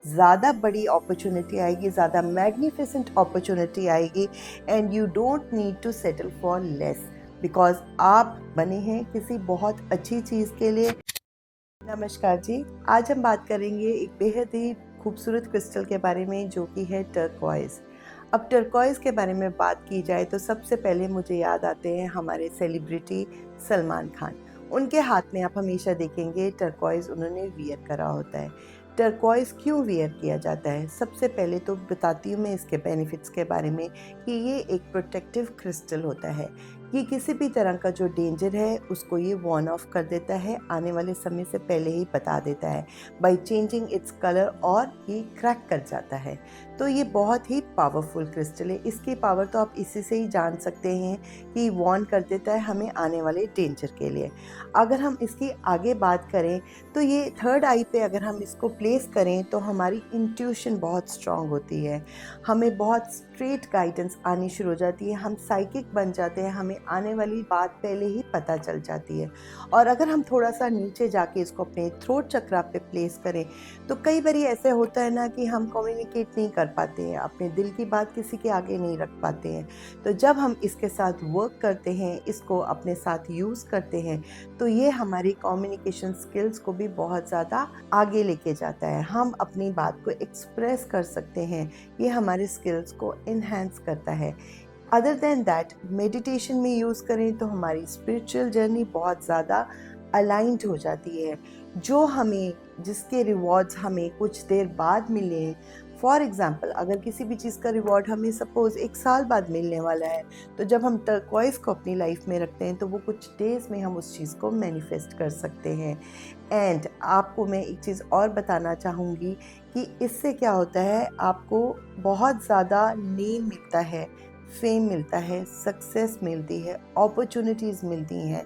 ज़्यादा बड़ी अपॉर्चुनिटी आएगी, ज़्यादा मैग्निफिसेंट अपॉर्चुनिटी आएगी and you don't need to settle for less because आप बने हैं किसी बहुत अच्छी चीज़ के लिए। नमस्कार जी, आज हम बात करेंगे एक बेहद ही खूबसूरत क्रिस्टल के बारे में जो कि है टर्कॉइज़। अब टर्कॉइज़ के बारे में बात की जाए तो सबसे पहले मुझे याद आते हैं हमारे सेलिब्रिटी सलमान खान। उनके हाथ में आप हमेशा देखेंगे टर्कॉइज़ उन्होंने वियर करा होता है। टर्कॉइज़ क्यों वियर किया जाता है? सबसे पहले तो बताती हूँ मैं इसके बेनिफिट्स के बारे में कि ये एक प्रोटेक्टिव क्रिस्टल होता है। ये किसी भी तरह का जो डेंजर है उसको ये वार्न ऑफ कर देता है, आने वाले समय से पहले ही बता देता है बाय चेंजिंग इट्स कलर, और ये क्रैक कर जाता है। तो ये बहुत ही पावरफुल क्रिस्टल है। इसकी पावर तो आप इसी से ही जान सकते हैं कि वार्न कर देता है हमें आने वाले डेंजर के लिए। अगर हम इसकी आगे बात करें तो ये थर्ड आई पे अगर हम इसको प्लेस करें तो हमारी इंट्यूशन बहुत स्ट्रांग होती है, हमें बहुत स्ट्रेट गाइडेंस आनी शुरू हो जाती है, हम साइकिक बन जाते हैं, हमें आने वाली बात पहले ही पता चल जाती है। और अगर हम थोड़ा सा नीचे जाके इसको अपने थ्रोट चक्रा पे प्लेस करें तो कई बार ऐसे होता है ना कि हम कम्युनिकेट नहीं कर पाते हैं, अपने दिल की बात किसी के आगे नहीं रख पाते हैं। तो जब हम इसके साथ वर्क करते हैं, इसको अपने साथ यूज़ करते हैं, तो ये हमारी कम्युनिकेशन स्किल्स को भी बहुत ज़्यादा आगे लेके जाता है। हम अपनी बात को एक्सप्रेस कर सकते हैं, ये हमारे स्किल्स को इन्हेंस करता है। अदर देन दैट मेडिटेशन में यूज़ करें तो हमारी स्पिरिचुअल जर्नी बहुत ज़्यादा अलाइंड हो जाती है। जो हमें जिसके रिवॉर्ड्स हमें कुछ देर बाद मिले, फॉर एग्ज़ाम्पल अगर किसी भी चीज़ का रिवॉर्ड हमें सपोज़ 1 साल बाद मिलने वाला है, तो जब हम टर्कॉइज़ को अपनी लाइफ में रखते हैं तो वो कुछ डेज़ में हम उस चीज़ को मैनिफेस्ट कर सकते हैं। एंड आपको मैं एक चीज़ और बताना चाहूँगी कि इससे क्या होता है, आपको बहुत ज़्यादा नेम मिलता है, फेम मिलता है, सक्सेस मिलती है, अपॉर्चुनिटीज़ मिलती हैं।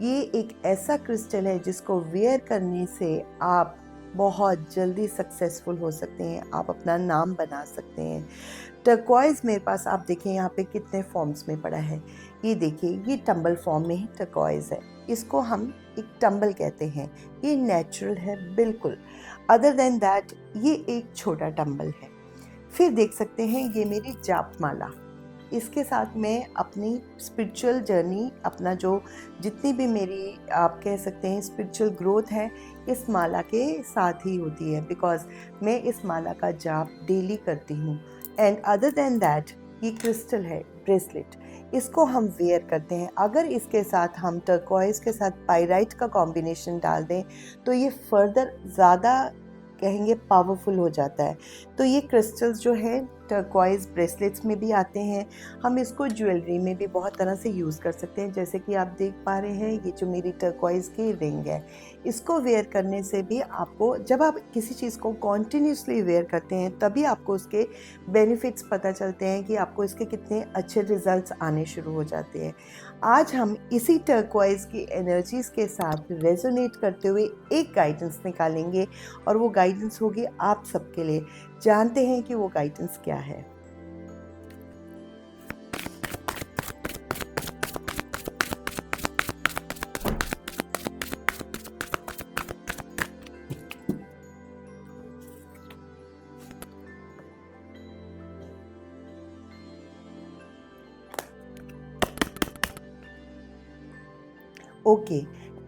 ये एक ऐसा क्रिस्टल है जिसको वेयर करने से आप बहुत जल्दी सक्सेसफुल हो सकते हैं, आप अपना नाम बना सकते हैं। टर्कॉइज़ मेरे पास आप देखें यहाँ पे कितने फॉर्म्स में पड़ा है। ये देखिए, ये टंबल फॉर्म में ही टर्कॉइज़ है। इसको हम एक टंबल कहते हैं। ये नेचुरल है बिल्कुल। अदर देन दैट ये एक छोटा टंबल है। फिर देख सकते हैं ये मेरी जाप माला। इसके साथ मैं अपनी स्पिरिचुअल जर्नी, अपना जो जितनी भी मेरी आप कह सकते हैं स्पिरिचुअल ग्रोथ है, इस माला के साथ ही होती है बिकॉज़ मैं इस माला का जाप डेली करती हूँ। एंड अदर देन दैट ये क्रिस्टल है, ब्रेसलेट, इसको हम वेयर करते हैं। अगर इसके साथ हम टर्कॉइज़ के साथ पाइराइट का कॉम्बिनेशन डाल दें तो ये फर्दर ज़्यादा कहेंगे पावरफुल हो जाता है। तो ये क्रिस्टल्स जो है टर्कॉइज़ ब्रेसलेट्स में भी आते हैं। हम इसको ज्वेलरी में भी बहुत तरह से यूज़ कर सकते हैं, जैसे कि आप देख पा रहे हैं ये जो मेरी टर्कॉइज़ की रिंग है, इसको वेयर करने से भी आपको, जब आप किसी चीज़ को कॉन्टिन्यूसली वेयर करते हैं तभी आपको उसके बेनिफिट्स पता चलते हैं कि आपको इसके कितने अच्छे रिजल्ट्स आने शुरू हो जाते हैं। आज हम इसी टर्कॉइज़ की एनर्जीज़ के साथ रेजोनेट करते हुए एक गाइडेंस निकालेंगे और वो गाइडेंस होगी आप सबके लिए। जानते हैं कि वो गाइडेंस क्या है? ओके,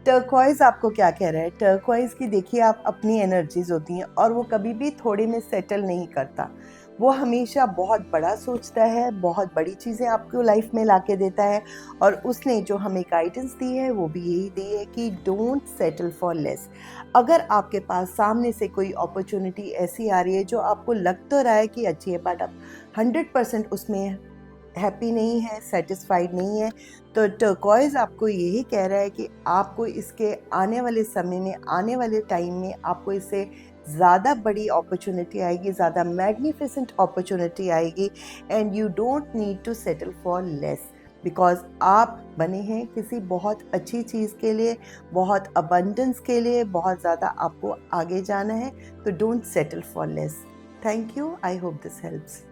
टर्कॉइज़ आपको क्या कह रहा है? टर्कॉइज़ की देखिए आप अपनी एनर्जीज़ होती हैं और वो कभी भी थोड़े में सेटल नहीं करता। वो हमेशा बहुत बड़ा सोचता है, बहुत बड़ी चीज़ें आपको लाइफ में लाके देता है, और उसने जो हमें गाइडेंस दी है वो भी यही दी है कि डोंट सेटल फॉर लेस। अगर आपके पास सामने से कोई अपॉर्चुनिटी ऐसी आ रही है जो आपको लग तो रहा है कि अच्छी है, बट आप 100% उसमें हैप्पी नहीं है, सेटिस्फाइड नहीं है, तो टर्कॉइज़ आपको यही कह रहा है कि आपको इसके आने वाले समय में, आने वाले टाइम में आपको इससे ज़्यादा बड़ी अपॉर्चुनिटी आएगी, ज़्यादा मैग्निफिसेंट अपॉर्चुनिटी आएगी and you don't need to settle for less because आप बने हैं किसी बहुत अच्छी चीज़ के लिए, बहुत अबंडेंस के लिए, बहुत ज़्यादा आपको आगे जाना है, तो don't settle for less. Thank you, I hope this helps.